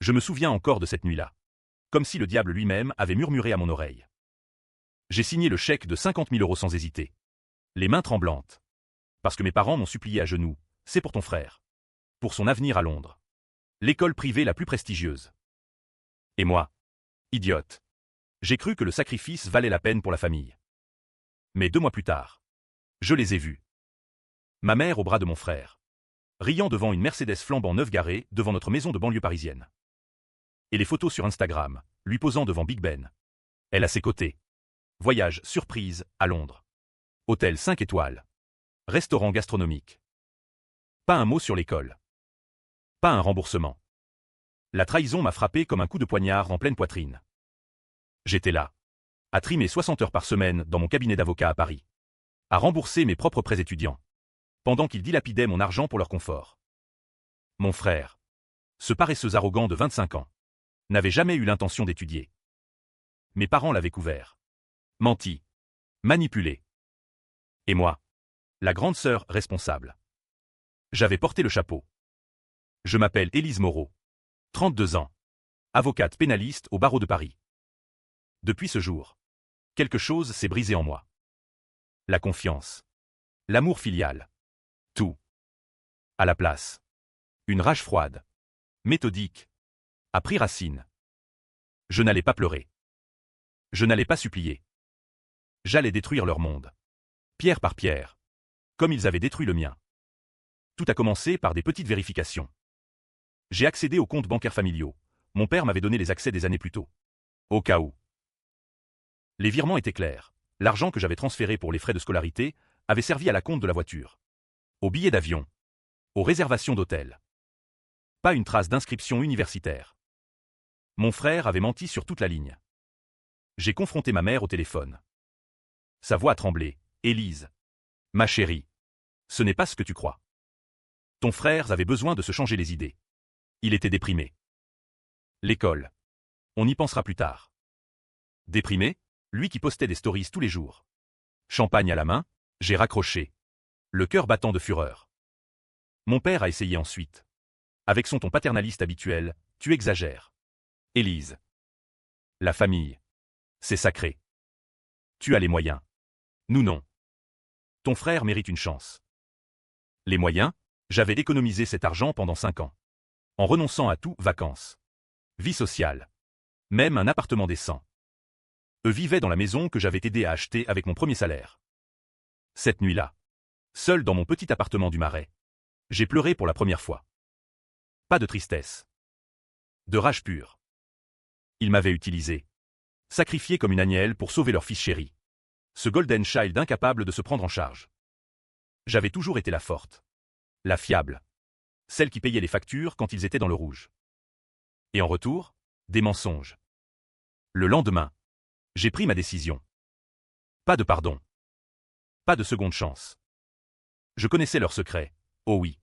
Je me souviens encore de cette nuit-là. Comme si le diable lui-même avait murmuré à mon oreille. J'ai signé le chèque de 50 000 € sans hésiter. Les mains tremblantes. Parce que mes parents m'ont supplié à genoux. C'est pour ton frère. Pour son avenir à Londres. L'école privée la plus prestigieuse. Et moi, idiote. J'ai cru que le sacrifice valait la peine pour la famille. Mais 2 mois plus tard, je les ai vus. Ma mère au bras de mon frère. Riant devant une Mercedes flambant neuve garée devant notre maison de banlieue parisienne. Et les photos sur Instagram, lui posant devant Big Ben. Elle à ses côtés. Voyage surprise à Londres. Hôtel 5 étoiles. Restaurant gastronomique. Pas un mot sur l'école. Pas un remboursement. La trahison m'a frappé comme un coup de poignard en pleine poitrine. J'étais là. À trimer 60 heures par semaine dans mon cabinet d'avocat à Paris. À rembourser mes propres prêts étudiants. Pendant qu'ils dilapidaient mon argent pour leur confort. Mon frère, ce paresseux arrogant de 25 ans, n'avait jamais eu l'intention d'étudier. Mes parents l'avaient couvert. Menti. Manipulé. Et moi, la grande sœur responsable. J'avais porté le chapeau. Je m'appelle Élise Moreau. 32 ans. Avocate pénaliste au barreau de Paris. Depuis ce jour, quelque chose s'est brisé en moi. La confiance. L'amour filial. Tout. À la place. Une rage froide. Méthodique. A pris racine. Je n'allais pas pleurer. Je n'allais pas supplier. J'allais détruire leur monde. Pierre par pierre. Comme ils avaient détruit le mien. Tout a commencé par des petites vérifications. J'ai accédé aux comptes bancaires familiaux. Mon père m'avait donné les accès des années plus tôt. Au cas où. Les virements étaient clairs. L'argent que j'avais transféré pour les frais de scolarité avait servi à la compte de la voiture. Aux billets d'avion. Aux réservations d'hôtel. Pas une trace d'inscription universitaire. Mon frère avait menti sur toute la ligne. J'ai confronté ma mère au téléphone. Sa voix a tremblé. Élise. Ma chérie. Ce n'est pas ce que tu crois. Ton frère avait besoin de se changer les idées. Il était déprimé. L'école. On y pensera plus tard. Déprimé, lui qui postait des stories tous les jours. Champagne à la main, j'ai raccroché. Le cœur battant de fureur. Mon père a essayé ensuite. Avec son ton paternaliste habituel, tu exagères. Élise. La famille. C'est sacré. Tu as les moyens. Nous non. Ton frère mérite une chance. Les moyens, j'avais économisé cet argent pendant 5 ans. En renonçant à tout, vacances. Vie sociale. Même un appartement décent. Eux vivaient dans la maison que j'avais aidé à acheter avec mon premier salaire. Cette nuit-là, seul dans mon petit appartement du Marais, j'ai pleuré pour la première fois. Pas de tristesse. De rage pure. Ils m'avaient utilisé. Sacrifié comme une agnelle pour sauver leur fils chéri. Ce golden child incapable de se prendre en charge. J'avais toujours été la forte. La fiable. Celle qui payait les factures quand ils étaient dans le rouge. Et en retour, des mensonges. Le lendemain, j'ai pris ma décision. Pas de pardon. Pas de seconde chance. Je connaissais leurs secrets. Oh oui.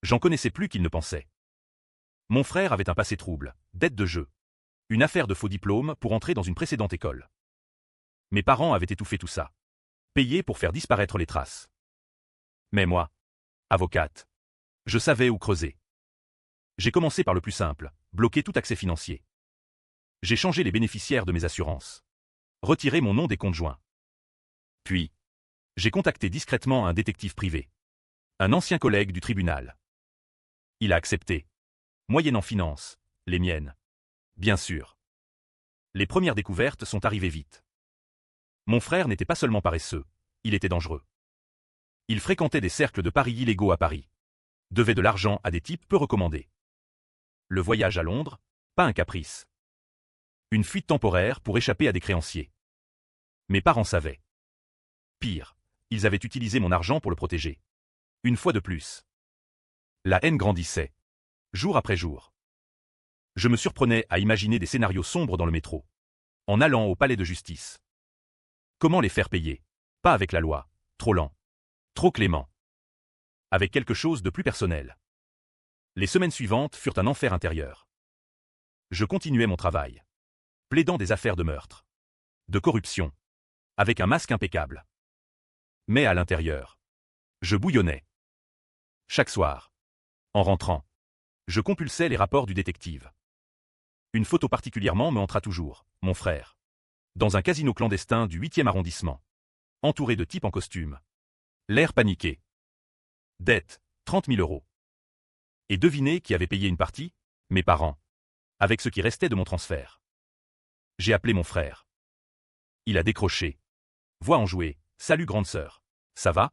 J'en connaissais plus qu'ils ne pensaient. Mon frère avait un passé trouble, dette de jeu. Une affaire de faux diplôme pour entrer dans une précédente école. Mes parents avaient étouffé tout ça. Payé pour faire disparaître les traces. Mais moi, avocate, je savais où creuser. J'ai commencé par le plus simple, bloquer tout accès financier. J'ai changé les bénéficiaires de mes assurances. Retiré mon nom des comptes joints. Puis, j'ai contacté discrètement un détective privé. Un ancien collègue du tribunal. Il a accepté. Moyennant finances, les miennes. Bien sûr. Les premières découvertes sont arrivées vite. Mon frère n'était pas seulement paresseux, il était dangereux. Il fréquentait des cercles de paris illégaux à Paris. Devait de l'argent à des types peu recommandés. Le voyage à Londres, pas un caprice. Une fuite temporaire pour échapper à des créanciers. Mes parents savaient. Pire, ils avaient utilisé mon argent pour le protéger. Une fois de plus. La haine grandissait. Jour après jour. Je me surprenais à imaginer des scénarios sombres dans le métro. En allant au palais de justice. Comment les faire payer? Pas avec la loi. Trop lent. Trop clément. Avec quelque chose de plus personnel. Les semaines suivantes furent un enfer intérieur. Je continuais mon travail. Plaidant des affaires de meurtre. De corruption. Avec un masque impeccable. Mais à l'intérieur. Je bouillonnais. Chaque soir. En rentrant. Je compulsais les rapports du détective. Une photo particulièrement me hantera toujours, mon frère. Dans un casino clandestin du 8e arrondissement. Entouré de types en costume. L'air paniqué. Dette, 30 000 euros. Et devinez qui avait payé une partie? Mes parents. Avec ce qui restait de mon transfert. J'ai appelé mon frère. Il a décroché. Voix enjouée. Salut grande sœur. Ça va?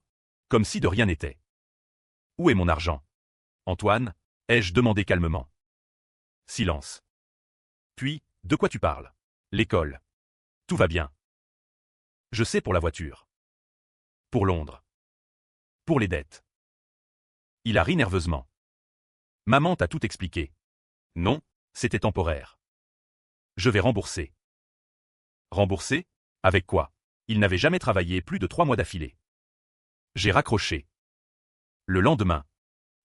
Comme si de rien n'était. Où est mon argent? Antoine, ai-je demandé calmement. Silence. Puis, de quoi tu parles? L'école. Tout va bien. Je sais pour la voiture. Pour Londres. Pour les dettes. Il a ri nerveusement. Maman t'a tout expliqué. Non, c'était temporaire. Je vais rembourser. Rembourser? Avec quoi? Il n'avait jamais travaillé plus de 3 mois d'affilée. J'ai raccroché. Le lendemain,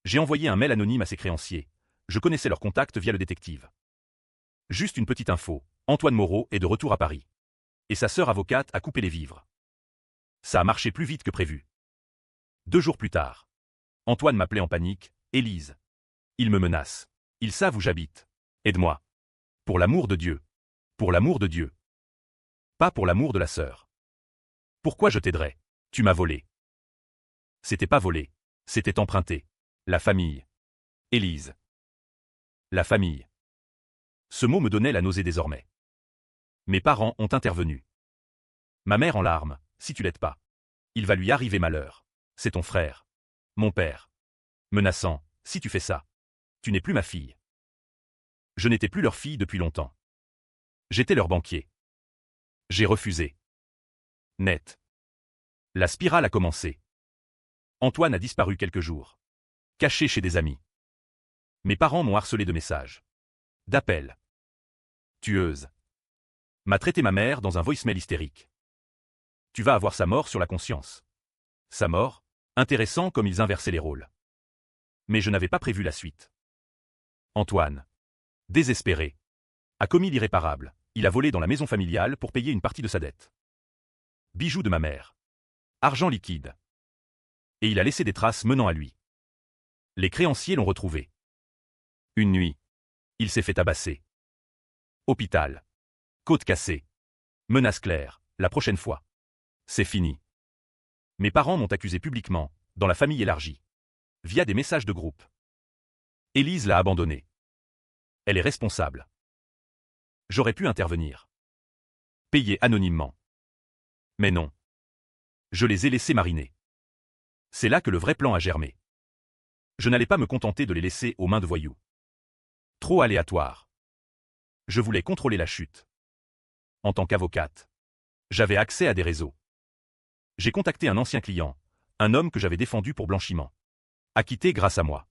j'ai envoyé un mail anonyme à ses créanciers. Je connaissais leurs contacts via le détective. Juste une petite info, Antoine Moreau est de retour à Paris. Et sa sœur avocate a coupé les vivres. Ça a marché plus vite que prévu. 2 jours plus tard, Antoine m'appelait en panique. Élise. Ils me menacent. Ils savent où j'habite. Aide-moi. Pour l'amour de Dieu. Pour l'amour de Dieu. Pas pour l'amour de la sœur. Pourquoi je t'aiderais? Tu m'as volé. C'était pas volé. C'était emprunté. La famille. Élise. La famille. Ce mot me donnait la nausée désormais. Mes parents ont intervenu. Ma mère en larmes, si tu l'aides pas. Il va lui arriver malheur. C'est ton frère. Mon père. Menaçant, si tu fais ça. Tu n'es plus ma fille. Je n'étais plus leur fille depuis longtemps. J'étais leur banquier. J'ai refusé. Net. La spirale a commencé. Antoine a disparu quelques jours. Caché chez des amis. Mes parents m'ont harcelé de messages. D'appels. Tueuse. M'a traité ma mère dans un voicemail hystérique. Tu vas avoir sa mort sur la conscience. Sa mort? Intéressant comme ils inversaient les rôles. Mais je n'avais pas prévu la suite. Antoine. Désespéré. A commis l'irréparable. Il a volé dans la maison familiale pour payer une partie de sa dette. Bijoux de ma mère. Argent liquide. Et il a laissé des traces menant à lui. Les créanciers l'ont retrouvé. Une nuit. Il s'est fait tabasser. Hôpital. Côte cassée. Menace claire, la prochaine fois. C'est fini. Mes parents m'ont accusé publiquement, dans la famille élargie. Via des messages de groupe. Élise l'a abandonnée. Elle est responsable. J'aurais pu intervenir. Payer anonymement. Mais non. Je les ai laissés mariner. C'est là que le vrai plan a germé. Je n'allais pas me contenter de les laisser aux mains de voyous. Trop aléatoire. Je voulais contrôler la chute. En tant qu'avocate, j'avais accès à des réseaux. J'ai contacté un ancien client, un homme que j'avais défendu pour blanchiment. Acquitté grâce à moi.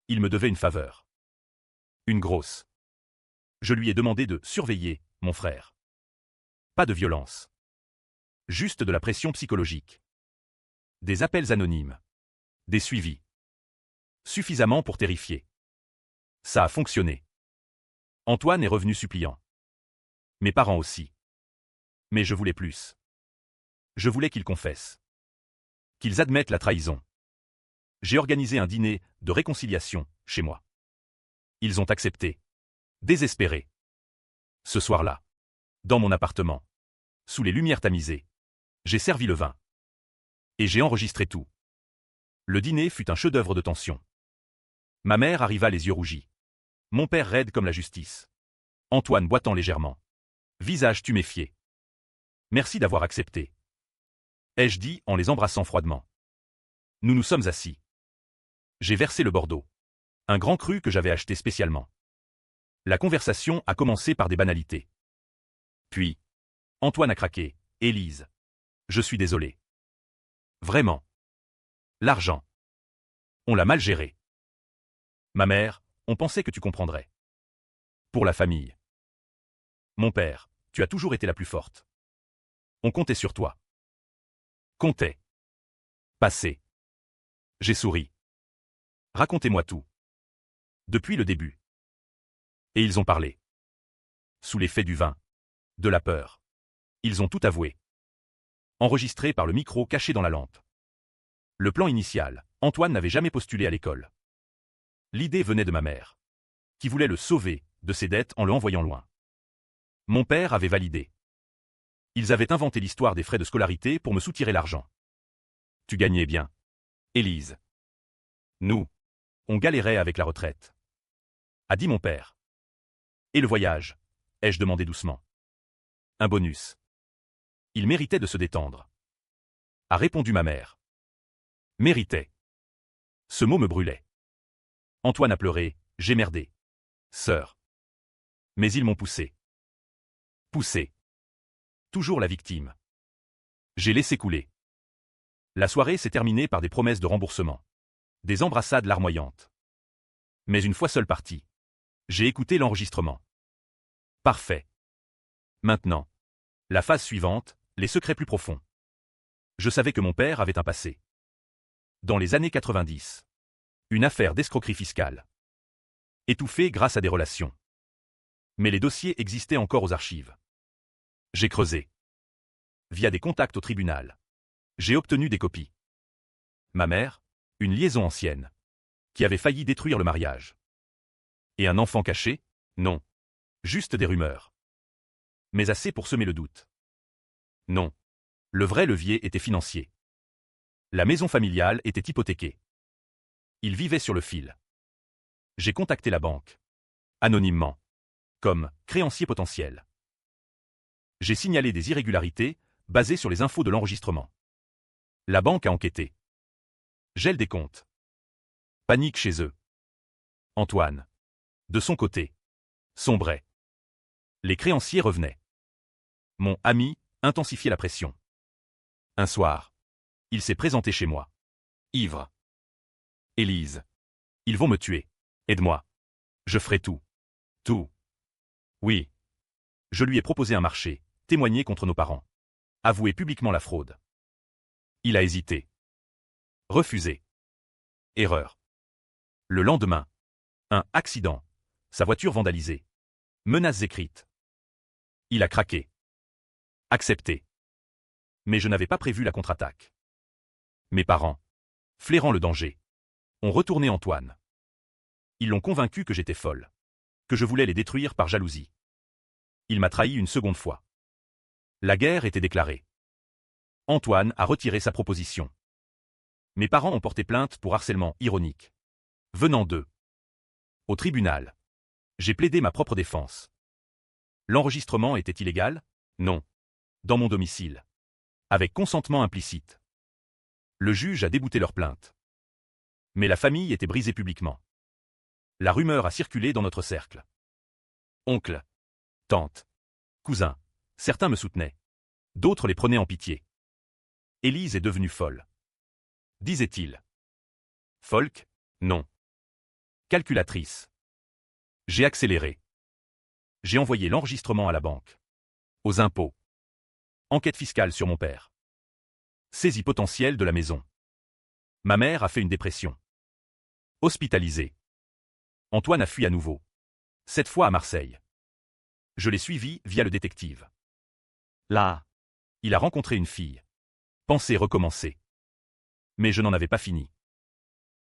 Il me devait une faveur. Une grosse. Je lui ai demandé de surveiller mon frère. Pas de violence. Juste de la pression psychologique. Des appels anonymes. Des suivis. Suffisamment pour terrifier. Ça a fonctionné. Antoine est revenu suppliant. Mes parents aussi. Mais je voulais plus. Je voulais qu'ils confessent. Qu'ils admettent la trahison. J'ai organisé un dîner de réconciliation chez moi. Ils ont accepté. Désespérés. Ce soir-là, dans mon appartement, sous les lumières tamisées, j'ai servi le vin. Et j'ai enregistré tout. Le dîner fut un chef-d'œuvre de tension. Ma mère arriva les yeux rougis. Mon père raide comme la justice. Antoine boitant légèrement. Visage tuméfié. Merci d'avoir accepté. Ai-je dit en les embrassant froidement. Nous nous sommes assis. J'ai versé le Bordeaux. Un grand cru que j'avais acheté spécialement. La conversation a commencé par des banalités. Puis, Antoine a craqué. Élise. Je suis désolé. Vraiment. L'argent. On l'a mal géré. Ma mère, on pensait que tu comprendrais. Pour la famille. Mon père, tu as toujours été la plus forte. On comptait sur toi. Comptait. Passé. J'ai souri. Racontez-moi tout. Depuis le début. Et ils ont parlé. Sous l'effet du vin. De la peur. Ils ont tout avoué. Enregistré par le micro caché dans la lampe. Le plan initial, Antoine n'avait jamais postulé à l'école. L'idée venait de ma mère. Qui voulait le sauver, de ses dettes en le envoyant loin. Mon père avait validé. Ils avaient inventé l'histoire des frais de scolarité pour me soutirer l'argent. Tu gagnais bien. Élise. Nous. On galérait avec la retraite. A dit mon père. Et le voyage? Ai-je demandé doucement. Un bonus. Il méritait de se détendre. A répondu ma mère. Méritait. Ce mot me brûlait. Antoine a pleuré, j'ai merdé. Sœur. Mais ils m'ont poussé. Poussé. Toujours la victime. J'ai laissé couler. La soirée s'est terminée par des promesses de remboursement. Des embrassades larmoyantes. Mais une fois seul parti. J'ai écouté l'enregistrement. Parfait. Maintenant. La phase suivante, les secrets plus profonds. Je savais que mon père avait un passé. Dans les années 90. Une affaire d'escroquerie fiscale. Étouffée grâce à des relations. Mais les dossiers existaient encore aux archives. J'ai creusé. Via des contacts au tribunal. J'ai obtenu des copies. Ma mère, une liaison ancienne. Qui avait failli détruire le mariage. Et un enfant caché? Non. Juste des rumeurs. Mais assez pour semer le doute. Non. Le vrai levier était financier. La maison familiale était hypothéquée. Il vivait sur le fil. J'ai contacté la banque. Anonymement. Comme créancier potentiel. J'ai signalé des irrégularités, basées sur les infos de l'enregistrement. La banque a enquêté. Gel des comptes. Panique chez eux. Antoine. De son côté. Sombrait. Les créanciers revenaient. Mon ami intensifiait la pression. Un soir. Il s'est présenté chez moi. Ivre. Élise. Ils vont me tuer. Aide-moi. Je ferai tout. Tout. Oui. Je lui ai proposé un marché, témoigner contre nos parents. Avouer publiquement la fraude. Il a hésité. Refusé. Erreur. Le lendemain. Un accident. Sa voiture vandalisée. Menaces écrites. Il a craqué. Accepté. Mais je n'avais pas prévu la contre-attaque. Mes parents, flairant le danger, ont retourné Antoine. Ils l'ont convaincu que j'étais folle. Que je voulais les détruire par jalousie. Il m'a trahi une seconde fois. La guerre était déclarée. Antoine a retiré sa proposition. Mes parents ont porté plainte pour harcèlement ironique. Venant d'eux. Au tribunal. J'ai plaidé ma propre défense. L'enregistrement était illégal? Non. Dans mon domicile. Avec consentement implicite. Le juge a débouté leur plainte. Mais la famille était brisée publiquement. La rumeur a circulé dans notre cercle. Oncle, tante, cousin, certains me soutenaient. D'autres les prenaient en pitié. Élise est devenue folle. Disait-il. Folk? Non. Calculatrice. J'ai accéléré. J'ai envoyé l'enregistrement à la banque. Aux impôts. Enquête fiscale sur mon père. Saisie potentielle de la maison. Ma mère a fait une dépression. Hospitalisée. Antoine a fui à nouveau. Cette fois à Marseille. Je l'ai suivi via le détective. Là, il a rencontré une fille. Pensé recommencer. Mais je n'en avais pas fini.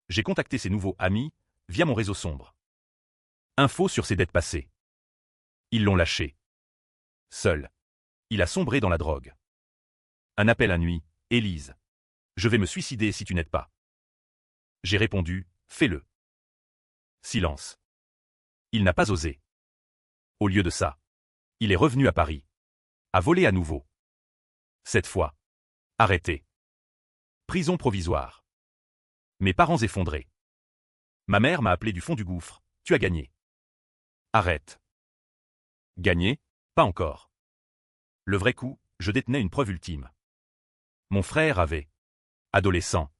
J'ai contacté ses nouveaux amis, via mon réseau sombre. Info sur ses dettes passées. Ils l'ont lâché. Seul. Il a sombré dans la drogue. Un appel à nuit, Élise. Je vais me suicider si tu n'aides pas. J'ai répondu, fais-le. Silence. Il n'a pas osé. Au lieu de ça, il est revenu à Paris. A volé à nouveau. Cette fois. Arrêté. Prison provisoire. Mes parents effondrés. Ma mère m'a appelé du fond du gouffre, tu as gagné. Arrête. Gagné? Pas encore. Le vrai coup, je détenais une preuve ultime. Mon frère avait, adolescent,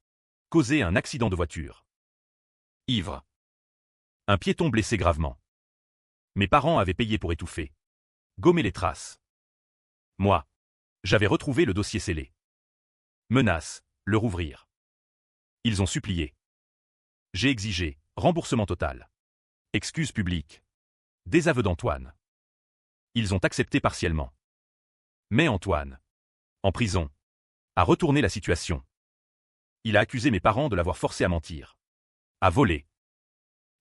causé un accident de voiture. Ivre. Un piéton blessé gravement. Mes parents avaient payé pour étouffer. Gommer les traces. Moi, j'avais retrouvé le dossier scellé. Menace, le rouvrir. Ils ont supplié. J'ai exigé, remboursement total. Excuse publique. Désaveu d'Antoine. Ils ont accepté partiellement. Mais Antoine, en prison, a retourné la situation. Il a accusé mes parents de l'avoir forcé à mentir. À voler.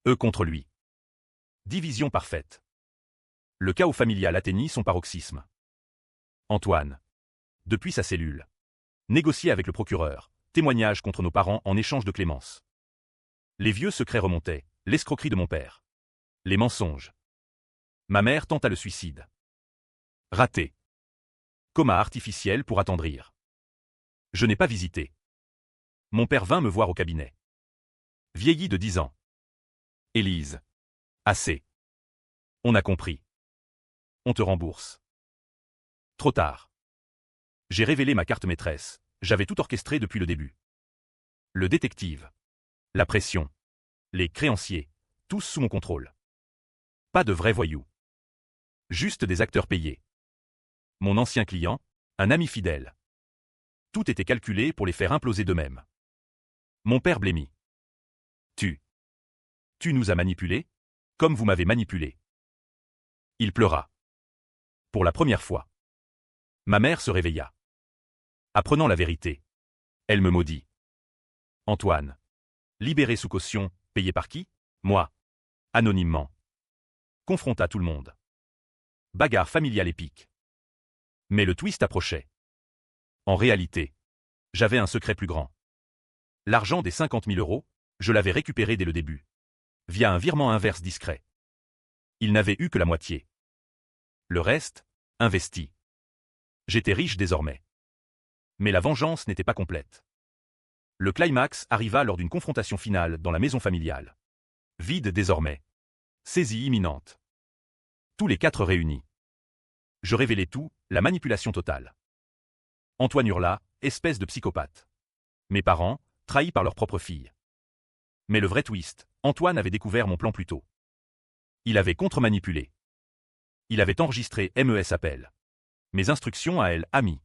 Eux contre lui. Division parfaite. Le chaos familial atteignit son paroxysme. Antoine. Depuis sa cellule. Négocier avec le procureur. Témoignage contre nos parents en échange de clémence. Les vieux secrets remontaient. L'escroquerie de mon père. Les mensonges. Ma mère tenta le suicide. Raté. Coma artificiel pour attendrir. Je n'ai pas visité. Mon père vint me voir au cabinet. Vieilli de 10 ans. Élise. Assez. On a compris. On te rembourse. Trop tard. J'ai révélé ma carte maîtresse. J'avais tout orchestré depuis le début. Le détective. La pression. Les créanciers. Tous sous mon contrôle. Pas de vrais voyous. Juste des acteurs payés. Mon ancien client, un ami fidèle. Tout était calculé pour les faire imploser d'eux-mêmes. Mon père blêmit. Tu nous as manipulés, comme vous m'avez manipulé. Il pleura. Pour la première fois. Ma mère se réveilla. Apprenant la vérité. Elle me maudit. Antoine. Libéré sous caution, payé par qui? Moi. Anonymement. Confronta tout le monde. Bagarre familiale épique. Mais le twist approchait. En réalité, j'avais un secret plus grand. L'argent des 50 000 euros, je l'avais récupéré dès le début. Via un virement inverse discret. Il n'avait eu que la moitié. Le reste, investi. J'étais riche désormais. Mais la vengeance n'était pas complète. Le climax arriva lors d'une confrontation finale dans la maison familiale. Vide désormais. Saisie imminente. Tous les 4 réunis. Je révélai tout, la manipulation totale. Antoine hurla, espèce de psychopathe. Mes parents, trahis par leur propre fille. Mais le vrai twist, Antoine avait découvert mon plan plus tôt. Il avait contre-manipulé. Il avait enregistré MES appel. Mes instructions à elle, amie.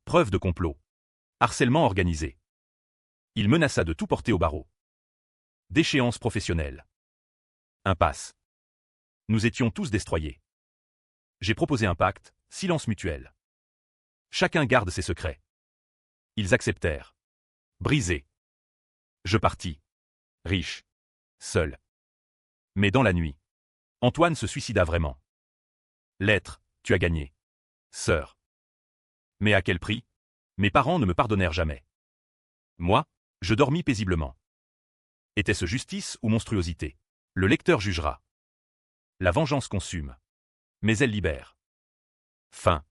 Preuve de complot. Harcèlement organisé. Il menaça de tout porter au barreau. Déchéance professionnelle. Impasse. Nous étions tous destroyés. J'ai proposé un pacte, silence mutuel. Chacun garde ses secrets. Ils acceptèrent. Brisé. Je partis. Riche. Seul. Mais dans la nuit. Antoine se suicida vraiment. L'être, tu as gagné. Sœur. Mais à quel prix? Mes parents ne me pardonnèrent jamais. Moi, je dormis paisiblement. Était-ce justice ou monstruosité? Le lecteur jugera. La vengeance consume. Mais elle libère. Fin.